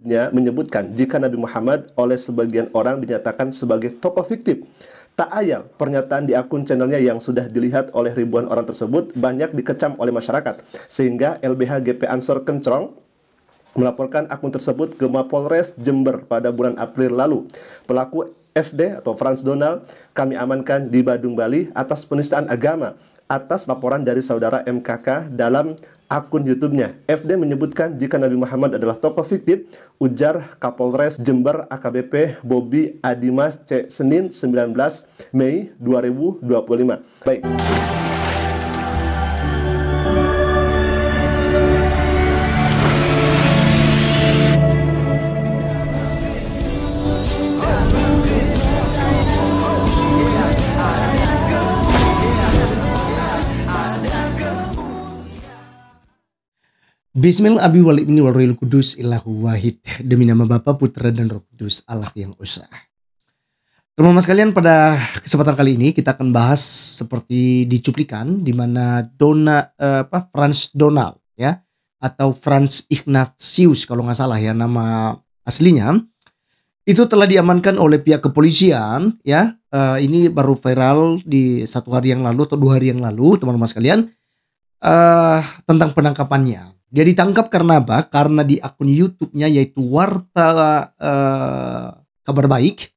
menyebutkan jika Nabi Muhammad oleh sebagian orang dinyatakan sebagai tokoh fiktif. Tak ayal, pernyataan di akun channelnya yang sudah dilihat oleh ribuan orang tersebut banyak dikecam oleh masyarakat, sehingga LBH GP Ansor Kencrong melaporkan akun tersebut ke Mapolres Jember pada bulan April lalu. Pelaku FD atau Frans Donald kami amankan di Badung, Bali atas penistaan agama atas laporan dari saudara MKK dalam akun YouTube-nya. FD menyebutkan jika Nabi Muhammad adalah tokoh fiktif, ujar Kapolres Jember AKBP Bobi Adimas C. Senin 19 Mei 2025. Baik. Bismillah abi wal ibni wal ruhil kudus illahu wahid. Demi nama Bapa, Putra dan Roh Kudus, Allah yang Esa. Teman-teman sekalian, pada kesempatan kali ini kita akan bahas seperti di cuplikan, di mana Frans Donald ya, atau Frans Ignatius kalau nggak salah ya nama aslinya, itu telah diamankan oleh pihak kepolisian ya. Ini baru viral di 1 hari yang lalu atau 2 hari yang lalu, teman-teman sekalian, tentang penangkapannya. Dia ditangkap karena apa? Karena di akun YouTube-nya yaitu Warta Kabar Baik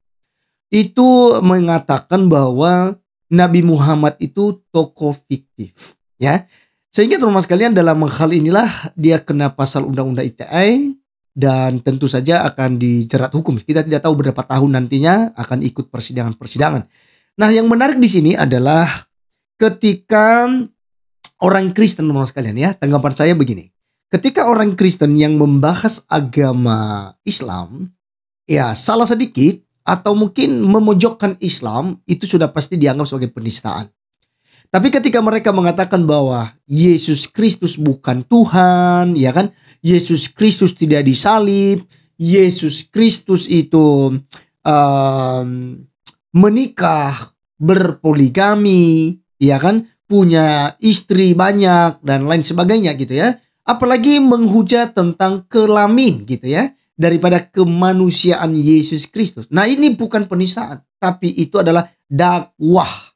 itu mengatakan bahwa Nabi Muhammad itu tokoh fiktif, ya. Sehingga teman-teman sekalian, dalam hal inilah dia kena pasal Undang-Undang ITE dan tentu saja akan dijerat hukum. Kita tidak tahu berapa tahun nantinya akan ikut persidangan-persidangan. Nah, yang menarik di sini adalah ketika orang Kristen, teman-teman sekalian ya, tanggapan saya begini. Ketika orang Kristen yang membahas agama Islam, ya salah sedikit atau mungkin memojokkan Islam, itu sudah pasti dianggap sebagai penistaan. Tapi ketika mereka mengatakan bahwa Yesus Kristus bukan Tuhan, ya kan? Yesus Kristus tidak disalib, Yesus Kristus itu menikah, berpoligami, ya kan? Punya istri banyak dan lain sebagainya gitu ya. Apalagi menghujat tentang kelamin gitu ya, daripada kemanusiaan Yesus Kristus. Nah, ini bukan penistaan, tapi itu adalah dakwah.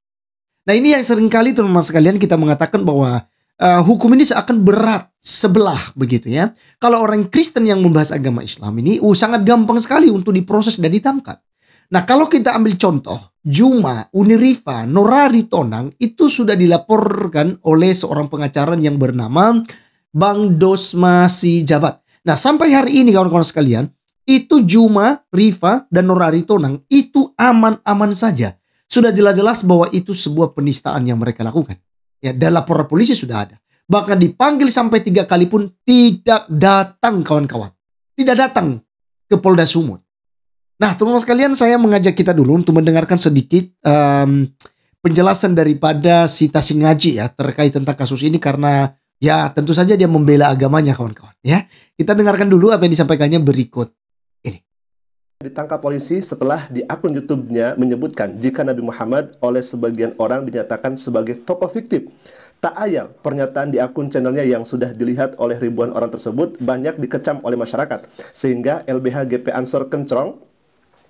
Nah, ini yang seringkali teman-teman sekalian kita mengatakan bahwa hukum ini seakan berat sebelah begitu ya. Kalau orang Kristen yang membahas agama Islam ini sangat gampang sekali untuk diproses dan ditangkap. Nah, kalau kita ambil contoh Juma, Unirifa, Norari Tonang itu sudah dilaporkan oleh seorang pengacara yang bernama Bang Dosma Sijabat. Nah, sampai hari ini kawan-kawan sekalian, itu Juma, Rifa, dan Norari Tonang itu aman-aman saja. Sudah jelas-jelas bahwa itu sebuah penistaan yang mereka lakukan. Ya, dan laporan polisi sudah ada. Bahkan dipanggil sampai 3 kali pun tidak datang kawan-kawan. Tidak datang ke Polda Sumut. Nah, teman-teman sekalian, saya mengajak kita dulu untuk mendengarkan sedikit penjelasan daripada Sita Singaji ya terkait tentang kasus ini, karena ya tentu saja dia membela agamanya kawan-kawan ya. Kita dengarkan dulu apa yang disampaikannya berikut ini. Ditangkap polisi setelah di akun YouTube-nya menyebutkan jika Nabi Muhammad oleh sebagian orang dinyatakan sebagai tokoh fiktif. Tak ayal, pernyataan di akun channelnya yang sudah dilihat oleh ribuan orang tersebut banyak dikecam oleh masyarakat, sehingga LBH GP Ansor Kencrong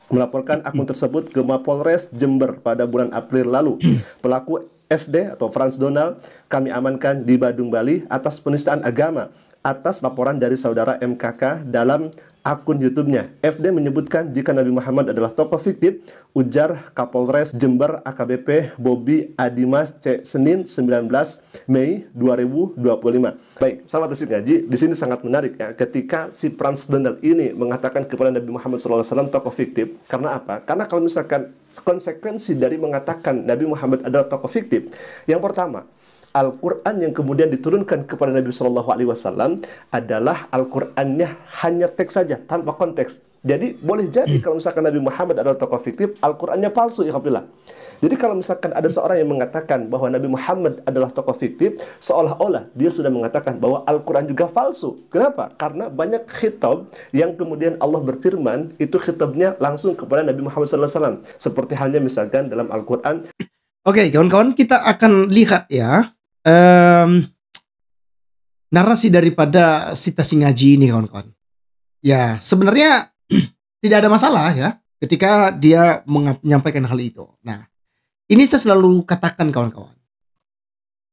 melaporkan akun tersebut ke Mapolres Jember pada bulan April lalu. Pelaku FD atau Frans Donald kami amankan di Badung, Bali atas penistaan agama atas laporan dari saudara MKK dalam akun YouTube-nya. FD menyebutkan jika Nabi Muhammad adalah tokoh fiktif, ujar Kapolres Jember AKBP Bobi Adimas C. Senin 19 Mei 2025. Baik, sahabat Tasik Ngaji, di sini sangat menarik ya ketika si Frans Donald ini mengatakan kepada Nabi Muhammad SAW tokoh fiktif. Karena apa? Karena kalau misalkan konsekuensi dari mengatakan Nabi Muhammad adalah tokoh fiktif, yang pertama, Al-Quran yang kemudian diturunkan kepada Nabi SAW adalah Al-Qurannya hanya teks saja, tanpa konteks. Jadi boleh jadi kalau misalkan Nabi Muhammad adalah tokoh fiktif, Al-Qurannya palsu, ya Alhamdulillah. Jadi kalau misalkan ada seorang yang mengatakan bahwa Nabi Muhammad adalah tokoh fiktif, seolah-olah dia sudah mengatakan bahwa Al-Quran juga palsu. Kenapa? Karena banyak khitab yang kemudian Allah berfirman, itu khitabnya langsung kepada Nabi Muhammad SAW. Seperti halnya misalkan dalam Al-Quran. Oke, kawan-kawan, kita akan lihat ya narasi daripada Sita Singaji ini kawan-kawan. Ya, sebenarnya tidak ada masalah ya ketika dia menyampaikan hal itu. Nah, ini saya selalu katakan kawan-kawan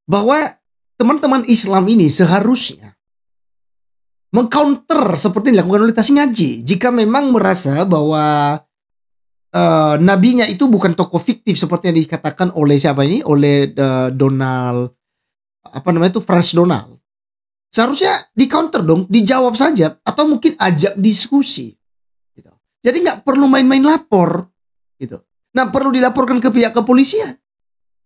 bahwa teman-teman Islam ini seharusnya mengcounter seperti yang dilakukan oleh Tasing Ngaji. Jika memang merasa bahwa nabinya itu bukan tokoh fiktif seperti yang dikatakan oleh siapa ini? Oleh Donald, apa namanya itu, Franz Donald. Seharusnya di counter dong, dijawab saja atau mungkin ajak diskusi. Gitu. Jadi nggak perlu main-main lapor. Gitu. Nah, perlu dilaporkan ke pihak kepolisian.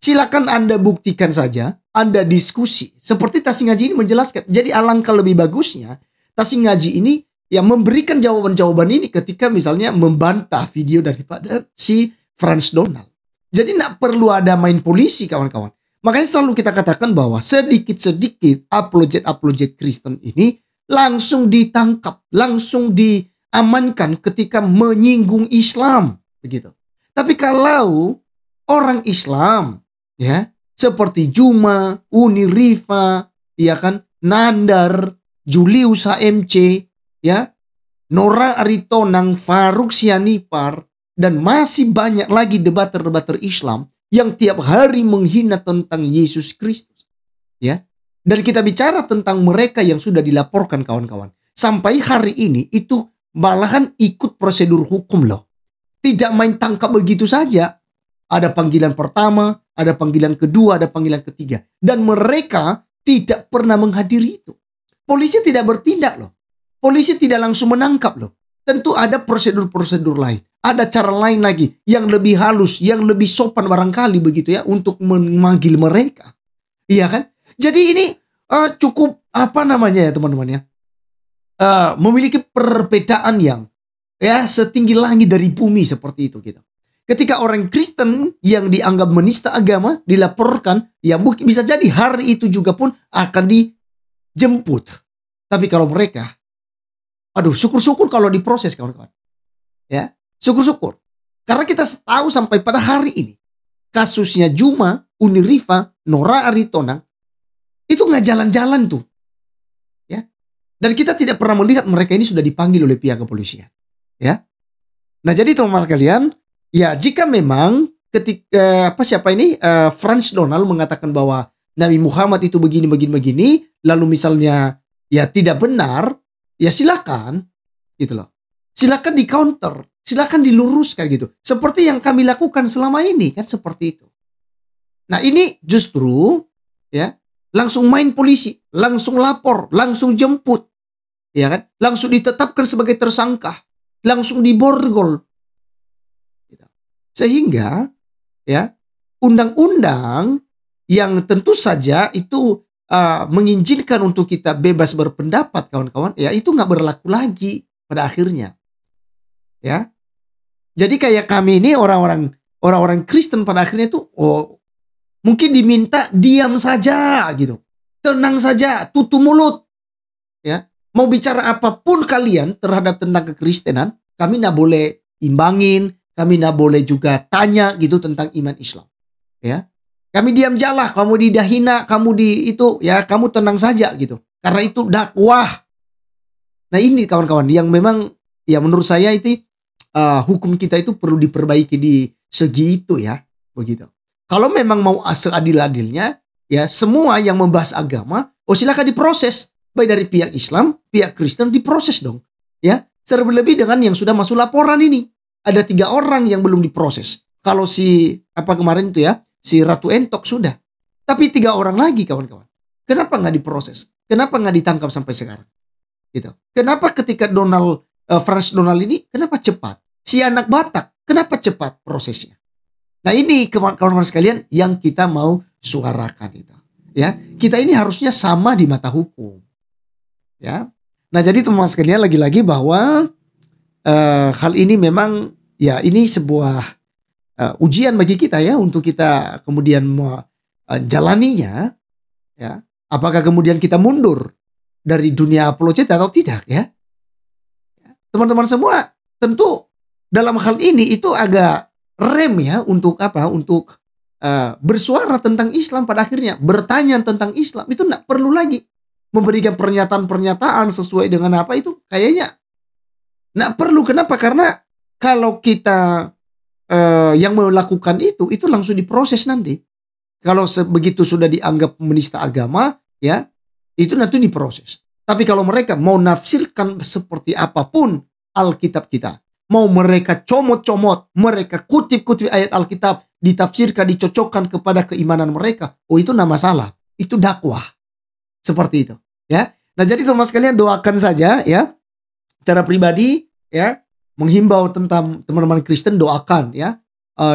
Silakan Anda buktikan saja, Anda diskusi. Seperti Tasing Ngaji ini menjelaskan. Jadi alangkah lebih bagusnya Tasing Ngaji ini yang memberikan jawaban-jawaban ini ketika misalnya membantah video daripada si Franz Donald. Jadi nggak perlu ada main polisi kawan-kawan. Makanya selalu kita katakan bahwa sedikit-sedikit apologet Kristen ini langsung ditangkap, langsung diamankan ketika menyinggung Islam, begitu. Tapi kalau orang Islam, ya, seperti Juma, Uni Rifa, ya kan, Nandar, Julius HMC, ya, Nora Aritonang, Faruk Sianipar, dan masih banyak lagi debater-debater Islam yang tiap hari menghina tentang Yesus Kristus, ya. Dan kita bicara tentang mereka yang sudah dilaporkan kawan-kawan. Sampai hari ini itu malahan ikut prosedur hukum loh. Tidak main tangkap begitu saja. Ada panggilan pertama, ada panggilan kedua, ada panggilan ketiga. Dan mereka tidak pernah menghadiri itu. Polisi tidak bertindak loh. Polisi tidak langsung menangkap loh. Tentu ada prosedur-prosedur lain. Ada cara lain lagi yang lebih halus, yang lebih sopan barangkali begitu ya untuk memanggil mereka. Iya kan? Jadi ini cukup apa namanya ya teman-teman ya? Memiliki perbedaan yang ya setinggi langit dari bumi seperti itu gitu. Ketika orang Kristen yang dianggap menista agama dilaporkan, ya bisa jadi hari itu juga pun akan dijemput. Tapi kalau mereka, aduh syukur-syukur kalau diproses kawan-kawan. Ya. Syukur-syukur. Karena kita tahu sampai pada hari ini. Kasusnya Juma, Uni Rifa, Nora Aritonang. Itu nggak jalan-jalan tuh. Ya. Dan kita tidak pernah melihat mereka ini sudah dipanggil oleh pihak kepolisian. Ya. Nah jadi teman-teman sekalian. Ya jika memang ketika Franz Donald mengatakan bahwa Nabi Muhammad itu begini. Lalu misalnya ya tidak benar. Ya silakan. Gitu loh. Silakan di counter. Silakan diluruskan gitu. Seperti yang kami lakukan selama ini kan seperti itu. Nah ini justru ya langsung main polisi, langsung lapor, langsung jemput, ya kan? Langsung ditetapkan sebagai tersangka, langsung diborgol. Sehingga ya undang-undang yang tentu saja itu mengizinkan untuk kita bebas berpendapat kawan-kawan, ya itu nggak berlaku lagi pada akhirnya. Ya. Jadi kayak kami ini orang-orang Kristen pada akhirnya itu mungkin diminta diam saja gitu. Tenang saja, tutup mulut. Ya. Mau bicara apapun kalian terhadap tentang kekristenan, kami enggak boleh imbangin, kami enggak boleh juga tanya gitu tentang iman Islam. Ya. Kami diam jalah, kamu didahina, kamu kamu tenang saja gitu. Karena itu dakwah. Nah, ini kawan-kawan yang memang ya menurut saya itu hukum kita itu perlu diperbaiki di segi itu ya, begitu. Kalau memang mau seadil-adilnya, ya semua yang membahas agama, silakan diproses, baik dari pihak Islam, pihak Kristen diproses dong, ya. Terlebih dengan yang sudah masuk laporan ini, ada 3 orang yang belum diproses. Kalau si kemarin itu ya, si Ratu Entok sudah, tapi 3 orang lagi kawan-kawan. Kenapa nggak diproses? Kenapa nggak ditangkap sampai sekarang? Gitu. Kenapa ketika Franz Donald ini kenapa cepat? Si anak Batak kenapa cepat prosesnya? Nah ini kawan-kawan sekalian yang kita mau suarakan itu. Ya, kita ini harusnya sama di mata hukum. Ya. Nah jadi teman-teman sekalian lagi-lagi bahwa hal ini memang ya ini sebuah ujian bagi kita ya untuk kita kemudian menjalaninya. Ya. Apakah kemudian kita mundur dari dunia apologet atau tidak ya? Teman-teman semua tentu dalam hal ini itu agak rem ya untuk Untuk bersuara tentang Islam pada akhirnya. Bertanya tentang Islam itu tidak perlu lagi memberikan pernyataan-pernyataan sesuai dengan apa itu kayaknya Nggak perlu, kenapa? Karena kalau kita yang melakukan itu langsung diproses nanti. Kalau begitu sudah dianggap menista agama, ya, itu nanti diproses. Tapi kalau mereka mau nafsirkan seperti apapun Alkitab kita, mau mereka comot-comot, mereka kutip-kutip ayat Alkitab, ditafsirkan, dicocokkan kepada keimanan mereka, oh itu nggak masalah. Itu dakwah. Seperti itu, ya. Nah, jadi teman sekalian doakan saja, ya. Cara pribadi, ya, menghimbau tentang teman-teman Kristen, doakan, ya.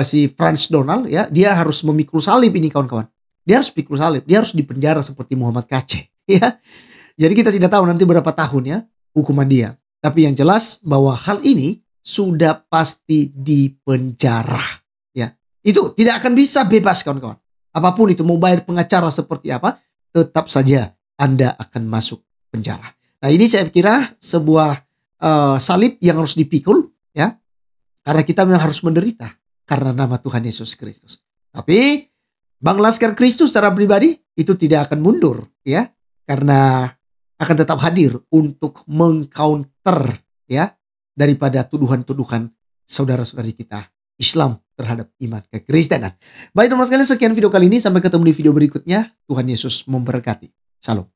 Si Franz Donald, ya, dia harus memikul salib ini, kawan-kawan. Dia harus pikul salib, dia harus dipenjara seperti Muhammad Kaceh, ya. Jadi kita tidak tahu nanti berapa tahun, ya, hukuman dia. Tapi yang jelas bahwa hal ini sudah pasti dipenjara, ya. Itu tidak akan bisa bebas, kawan-kawan. Apapun itu, mau bayar pengacara seperti apa, tetap saja Anda akan masuk penjara. Nah, ini saya kira sebuah salib yang harus dipikul, ya, karena kita memang harus menderita karena nama Tuhan Yesus Kristus. Tapi Bang Laskar Kristus secara pribadi itu tidak akan mundur, ya, karena akan tetap hadir untuk mengcounter, ya, daripada tuduhan-tuduhan saudara-saudari kita Islam terhadap iman kekristenan. Baik teman sekalian, sekian video kali ini, sampai ketemu di video berikutnya. Tuhan Yesus memberkati. Salam.